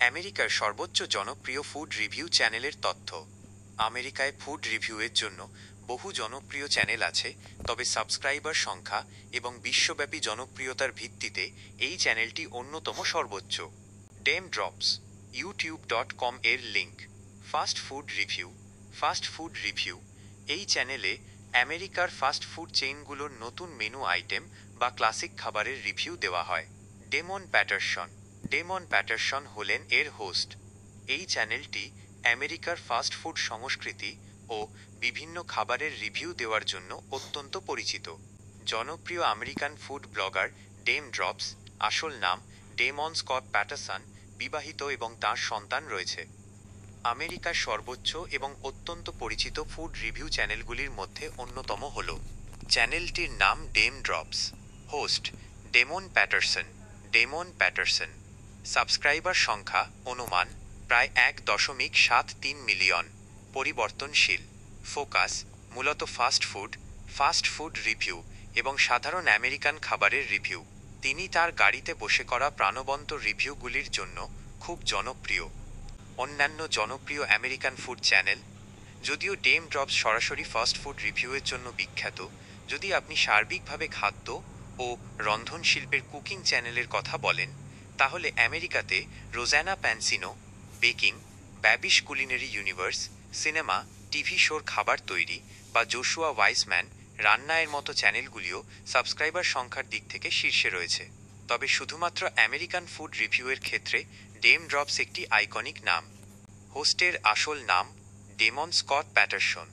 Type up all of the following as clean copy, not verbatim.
আমেরিকার সর্বোচ্চ জনপ্রিয় ফুড রিভিউ চ্যানেলের তথ্য। আমেরিকায় ফুড রিভিউয়ের জন্য বহু জনপ্রিয় চ্যানেল আছে, তবে সাবস্ক্রাইবার সংখ্যা এবং বিশ্বব্যাপী জনপ্রিয়তার ভিত্তিতে এই চ্যানেলটি অন্যতম সর্বোচ্চ। ডেম ড্রপস youtube.com এর link. Fast food review. Fast food review এই চ্যানেলে আমেরিকার ফাস্ট ফুড চেইনগুলোর নতুন মেনু আইটেম বা ক্লাসিক খাবারের রিভিউ দেওয়া হয়। Demon Patterson. ডেমন প্যাটারসন হলেন এর হোস্ট। এই চ্যানেলটি আমেরিকার ফাস্ট ফুড সংস্কৃতি ও বিভিন্ন খাবারের রিভিউ দেওয়ার জন্য অত্যন্ত পরিচিত। জনপ্রিয় American food blogger Daym Drops, আসল নাম ডেমন স্কট প্যাটারসন, বিবাহিত এবং তাঁর সন্তান রয়েছে। আমেরিকার সর্বোচ্চ এবং অত্যন্ত পরিচিত ফুড রিভিউ চ্যানেলগুলির মধ্যে অন্যতম হল চ্যানেলটির নাম Daym Drops. Host Damon Patterson. Damon Patterson. Subscriber সংখ্যা অনুমান প্রায় 1.73 মিলিয়ন। পরিবর্তনশীল। ফোকাস মূলত ফাস্ট ফুড রিভিউ এবং সাধারণ আমেরিকান খাবারের রিভিউ। তিনি তার গাড়িতে বসে করা প্রাণবন্ত রিভিউগুলির জন্য খুব জনপ্রিয়। অন্যান্য জনপ্রিয় আমেরিকান ফুড চ্যানেল। যদিও ডেম ড্রপস সরাসরি ফাস্ট ফুড রিভিউয়ের জন্য বিখ্যাত, যদি আপনি সার্বিকভাবে খাদ্য ও রন্ধনশিল্পের কুকিং চ্যানেলের কথা বলেন, তাহলে আমেরিকাতে Rosanna Pansino, baking, Babish culinary universe, cinema, TV শোর খাবার তৈরি বা জোশুয়া ওয়াইসম্যান রান্নায়ের মতো চ্যানেলগুলিও সাবস্ক্রাইবার সংখ্যার দিক থেকে শীর্ষে রয়েছে। তবে শুধুমাত্র আমেরিকান ফুড রিভিউয়ের ক্ষেত্রে ডেম ড্রপস একটি আইকনিক নাম। হোস্টের আসল নাম Damon Scott Patterson.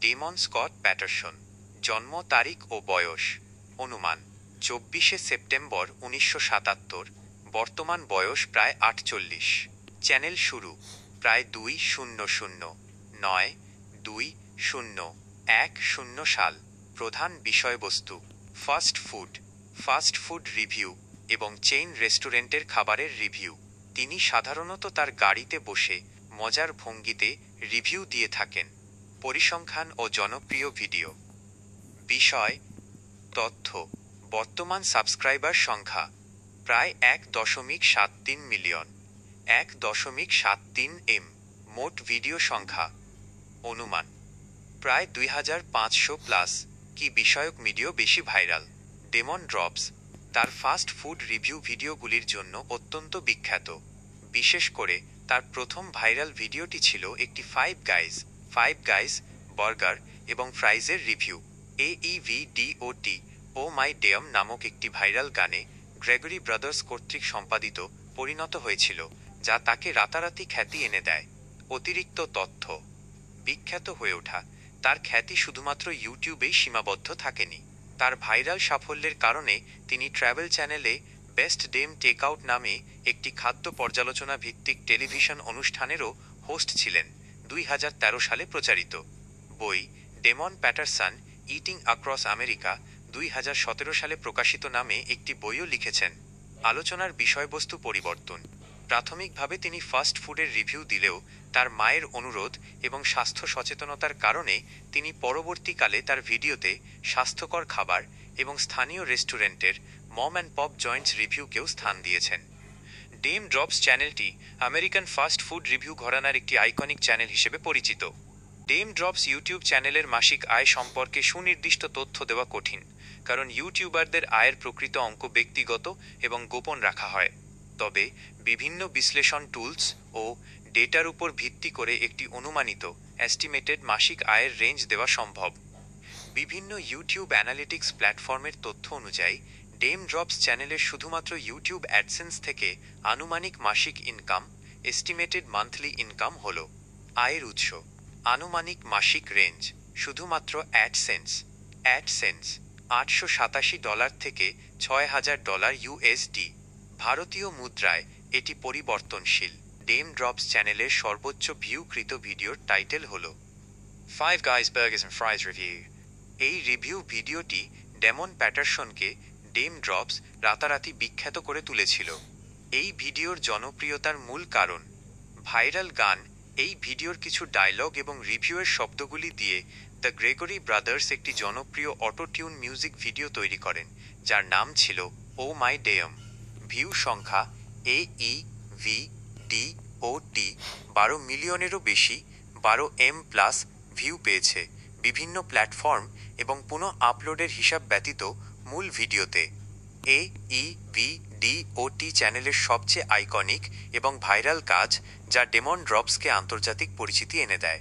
Damon Scott Patterson. জন্ম তারিখ ও বয়স অনুমান 24শে সেপ্টেম্বর 1977। বর্তমান বয়স প্রায় 48। চ্যানেল শুরু প্রায় 2009-2010 সাল। প্রধান বিষয়বস্তু ফাস্ট ফুড রিভিউ এবং চেইন রেস্টুরেন্টের খাবারের রিভিউ। তিনি সাধারণত তার গাড়িতে বসে মজার ভঙ্গিতে রিভিউ দিয়ে থাকেন। পরিসংখ্যান ও জনপ্রিয় ভিডিও। বিষয় তথ্য। বর্তমান সাবস্ক্রাইবার সংখ্যা প্রায় 1.73 মিলিয়ন। 1.73 এম। মোট ভিডিও সংখ্যা অনুমান প্রায় 2500+। কি বিষয়ক ভিডিও বেশি ভাইরাল? ডেমন ড্রপস তার ফাস্ট ফুড রিভিউ ভিডিওগুলির জন্য অত্যন্ত বিখ্যাত। বিশেষ করে তার প্রথম ভাইরাল ভিডিওটি ছিল একটি ফাইভ গাইজ বার্গার এবং ফ্রাইজের রিভিউ। AEVDOT ও মাই ডেম নামক একটি ভাইরাল গানে গ্রেগরি ব্রাদার্স কর্তৃক সম্পাদিত পরিণত হয়েছিল, যা তাকে রাতারাতি খ্যাতি এনে দেয়। অতিরিক্ত তথ্য। বিখ্যাত হয়ে ওঠা তার খ্যাতি শুধুমাত্র ইউটিউবেই সীমাবদ্ধ থাকেনি। তার ভাইরাল সাফল্যের কারণে তিনি ট্র্যাভেল চ্যানেলে বেস্ট ডেম টেকআউট নামে একটি খাদ্য পর্যালোচনা ভিত্তিক টেলিভিশন অনুষ্ঠানেরও হোস্ট ছিলেন। 2013 সালে প্রচারিত বই Damon Patterson eating across America 2017 সালে প্রকাশিত নামে একটি বইও লিখেছেন। আলোচনার বিষয়বস্তু পরিবর্তন। প্রাথমিকভাবে তিনি ফাস্ট ফুডের রিভিউ দিলেও তার মায়ের অনুরোধ এবং স্বাস্থ্য সচেতনতার কারণে তিনি পরবর্তীকালে তার ভিডিওতে স্বাস্থ্যকর খাবার এবং স্থানীয় রেস্টুরেন্টের মম অ্যান্ড পপ জয়েন্টস রিভিউকেও স্থান দিয়েছেন। ডেম ড্রপস চ্যানেলটি আমেরিকান ফাস্ট ফুড রিভিউ ঘরানার একটি আইকনিক চ্যানেল হিসেবে পরিচিত। ডেম ড্রপস ইউটিউব চ্যানেলের মাসিক আয় সম্পর্কে সুনির্দিষ্ট তথ্য দেওয়া কঠিন, কারণ ইউটিউবারদের আয়ের প্রকৃত অঙ্ক ব্যক্তিগত এবং গোপন রাখা হয়। তবে বিভিন্ন বিশ্লেষণ টুলস ও ডেটার উপর ভিত্তি করে একটি অনুমানিত এস্টিমেটেড মাসিক আয়ের রেঞ্জ দেওয়া সম্ভব। বিভিন্ন ইউটিউব অ্যানালিটিক্স প্ল্যাটফর্মের তথ্য অনুযায়ী ডেম ড্রপস চ্যানেলের শুধুমাত্র ইউটিউব অ্যাডসেন্স থেকে আনুমানিক মাসিক ইনকাম এস্টিমেটেড মান্থলি ইনকাম হল। আয়ের উৎস। আনুমানিক মাসিক রেঞ্জ শুধুমাত্র অ্যাডসেন্স $887 থেকে $6000 ইউএসডি। ভারতীয় মুদ্রায় এটি পরিবর্তনশীল। ডেম ড্রপস চ্যানেলের সর্বোচ্চ ভিউকৃত ভিডিওর টাইটেল হল 5 Guys Burgers and Fries Review। এই রিভিউ ভিডিওটি ডেমন প্যাটারসনকে ডেম ড্রপস রাতারাতি বিখ্যাত করে তুলেছিল। এই ভিডিওর জনপ্রিয়তার মূল কারণ ভাইরাল গান। এই ভিডিওর কিছু ডায়লগ এবং রিভিউয়ের শব্দগুলি দিয়ে দ্য গ্রেগরি ব্রাদার্স একটি জনপ্রিয় অটো টিউন মিউজিক ভিডিও তৈরি করেন, যার নাম ছিল ও মাই ডেম। ভিউ সংখ্যা ডি ও টি 12 মিলিয়নেরও বেশি 12M+ ভিউ পেয়েছে বিভিন্ন প্ল্যাটফর্ম এবং পুনঃ আপলোডের হিসাব ব্যতীত মূল ভিডিওতে। AEVDOT চ্যানেলের সবচেয়ে আইকনিক এবং ভাইরাল কাজ, যা ডেমন ড্রপসকে আন্তর্জাতিক পরিচিতি এনে দেয়।